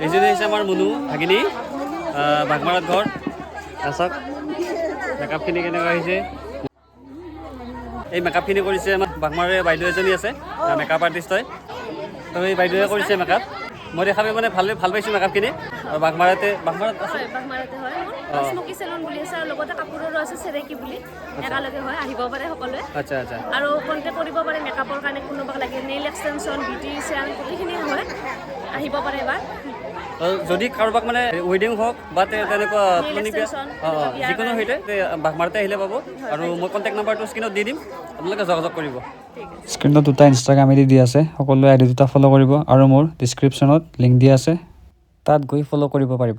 এইজনী হৈছে আমাৰ মুনু ভাগিনী বাঘমাৰাত ঘৰ চাওক মেকআপখিনি কেনেকুৱা হৈছে এই মেকআপখিনি কৰিছে আমাৰ বাঘমাৰাৰে বাইদেউ এজনী আছে মেকআপ আৰ্টিষ্ট হয় তো এই বাইদেৱে কৰিছে মেকআপ মই দেখা পাই মানে ভাল পাইছোঁ মেকআপখিনি আৰু বাঘমাৰাত হয় বাঘমাৰাতে হয় স্মকি চেলুন বুলি আছে আৰু লগতে কাপোৰৰো আছে চেৰেকি বুলি একেলগে হয় আহিব পাৰে সকলোৱে আচ্ছা আচ্ছা আৰু কণ্টেক্ট কৰিব পাৰে মেকআপৰ কাৰণে কোনোবাক লাগে নেইল এক্সটেনশ্যন বিউটিচিয়ান গোটেইখিনি হয় আহিব পাৰে এবাৰ যদি কাৰোবাক মানে ৱেডিং হওক বা তেনেকুৱা যিকোনো সেইটোৱে বাঘমাৰাতে আহিলে পাব আৰু মই কণ্টেক্ট নাম্বাৰটো স্ক্ৰীণত দি দিম আপোনালোকে যোগাযোগ কৰিব স্ক্ৰীণত দুটা ইনষ্টাগ্ৰাম আইডি দি আছে সকলোৱে আইডি দুটা ফ'ল' কৰিব আৰু মোৰ ডিছক্ৰিপশ্যনত লিংক দিয়া আছে তাত গৈ ফ'ল' কৰিব পাৰিব